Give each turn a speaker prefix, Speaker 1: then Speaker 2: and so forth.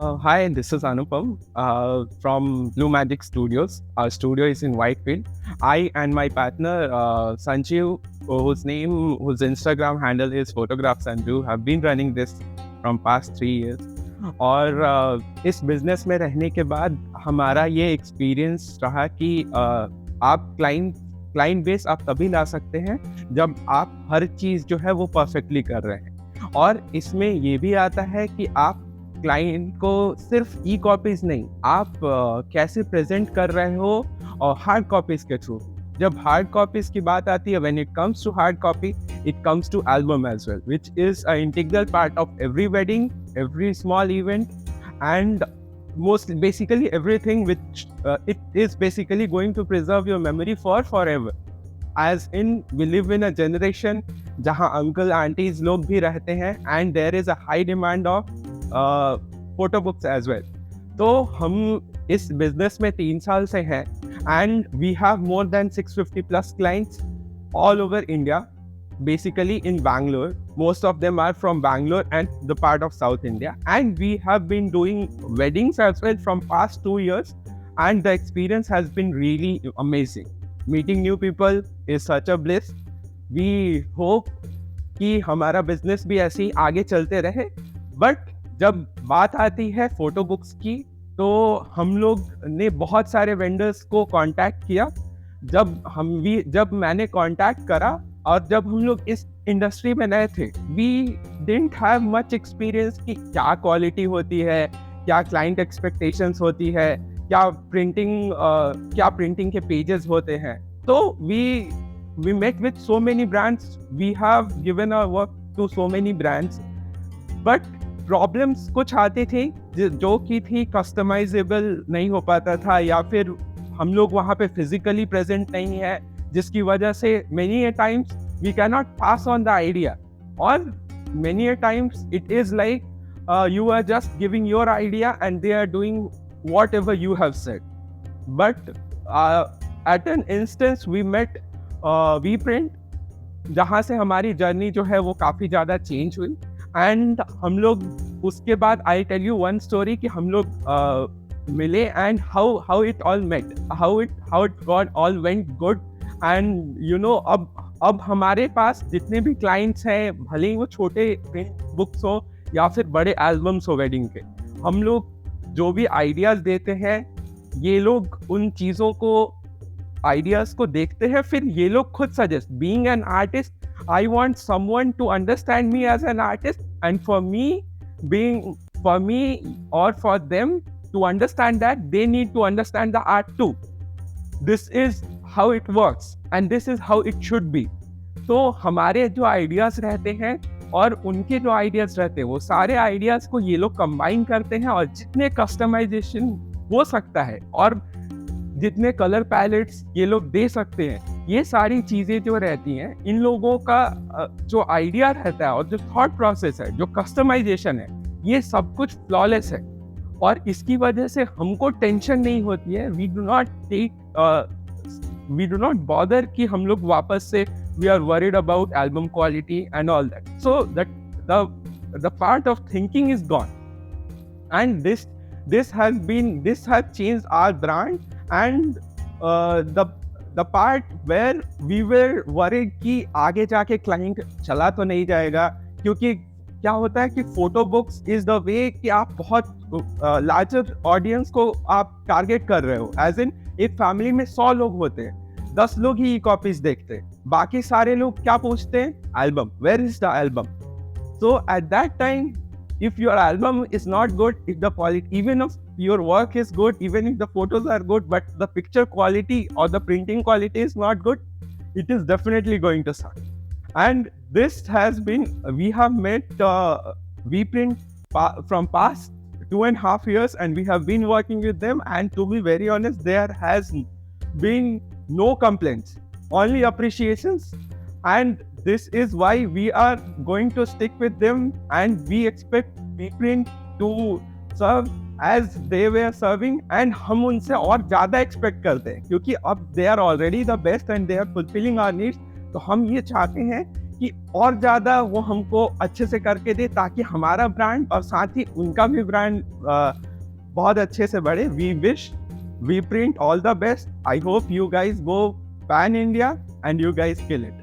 Speaker 1: Hi, this is Anupam from Blue Magic Studios. Our studio is in Whitefield. I and my partner Sanjeev, whose Instagram handle is Photograph Sanju, have been running this from past 3 years. और इस business में रहने के बाद हमारा ये experience रहा कि आप क्लाइंट बेस आप तभी ला सकते हैं जब आप हर चीज़ जो है वो परफेक्टली कर रहे हैं। और इसमें ये भी आता है कि आप क्लाइंट को सिर्फ ई कॉपीज नहीं, आप कैसे प्रेजेंट कर रहे हो और हार्ड कॉपीज के थ्रू। जब हार्ड कॉपीज की बात आती है, when it comes to hard copy, it comes to album as well, which is an integral part of every wedding, every small event, and most basically everything which it is basically going to preserve your memory for forever. As in, we live in a generation जहाँ uncle aunties लोग भी रहते हैं, and there is a high demand of photo books as well. तो हम इस business में 3 साल से हैं, and we have more than 650 plus clients all over India. Basically in Bangalore, most of them are from Bangalore and the part of South India, and we have been doing weddings as well from past 2 years, and the experience has been really amazing. Meeting new people is such a bliss. We hope कि हमारा business भी ऐसे ही आगे चलते रहे। But जब बात आती है फोटो बुक्स की, तो हम लोग ने बहुत सारे वेंडर्स को कांटेक्ट किया। जब मैंने कांटेक्ट करा और जब हम लोग इस इंडस्ट्री में नए थे, we didn't have much experience कि क्या क्वालिटी होती है, क्या क्लाइंट एक्सपेक्टेशंस होती है, क्या प्रिंटिंग के पेजेस होते हैं। तो we met with so many brands, we have given our work to so many brands, but problems कुछ आती थी जो कि थी कस्टमाइजेबल नहीं हो पाता था, या फिर हम लोग वहाँ पे फिजिकली प्रेजेंट नहीं है, जिसकी वजह से many a times we cannot pass on the idea, or many a times it is like you are just giving your idea and they are doing whatever you have said. But at an instance we met VPrint, जहाँ से हमारी journey जो है वो काफ़ी ज़्यादा change हुई। And हम लोग उसके बाद I tell you one story कि हम लोग मिले and how it all met, how it got all went good. And you know, अब हमारे पास जितने भी क्लाइंट्स हैं, भले ही वो छोटे प्रिंट बुक्स हो या फिर बड़े एल्बम्स हो वेडिंग के, हम लोग जो भी आइडियाज़ देते हैं, ये लोग उन चीज़ों को आइडियाज़ को देखते हैं, फिर ये लोग खुद suggest. Being an artist, I want someone to understand me as an artist, and for me or for them to understand that, they need to understand the art too. This is how it works and this is how it should be. तो हमारे जो ideas रहते हैं और उनके जो ideas रहते हैं, वो सारे आइडियाज को ये लोग कंबाइन करते हैं, और जितने कस्टमाइजेशन हो सकता है और जितने कलर पैलेट्स ये लोग दे सकते हैं, ये सारी चीज़ें जो रहती हैं, इन लोगों का जो आइडिया रहता है और जो थॉट प्रोसेस है, जो कस्टमाइजेशन है, ये सब कुछ फ्लॉलेस है। और इसकी वजह से हमको टेंशन नहीं होती है। वी डू नॉट बॉदर कि हम लोग वापस से we are worried about album quality and all that. So the part of thinking is gone, and this has changed our brand, and the part where we were worried कि आगे जाके client चला तो नहीं जाएगा, क्योंकि क्या होता है कि photo books is the way कि आप बहुत लार्जर ऑडियंस को आप टारगेट कर रहे हो। एज इन, एक फैमिली में 100 लोग होते हैं, 10 लोग ही ई कॉपीज देखते हैं, बाकी सारे लोग क्या पूछते हैं? Album, where is the album? So at that time, if your album is not good, if the quality, even if your work is good, even if the photos are good, but the picture quality or the printing quality is not good, it is definitely going to suck. And this has been, we have met VPrint from past 2.5 years, and we have been working with them, and to be very honest, there has been no complaints, only appreciations. And this is why we are going to stick with them, and we expect VPrint to serve as they were serving, and हम उनसे और ज़्यादा expect करते हैं, क्योंकि अब they are already the best and they are fulfilling our needs. तो हम ये चाहते हैं कि और ज़्यादा वो हमको अच्छे से करके दे, ताकि हमारा ब्रांड और साथ ही उनका भी ब्रांड बहुत अच्छे से बढ़े। We wish we print all the best. I hope you guys go pan India and you guys kill it.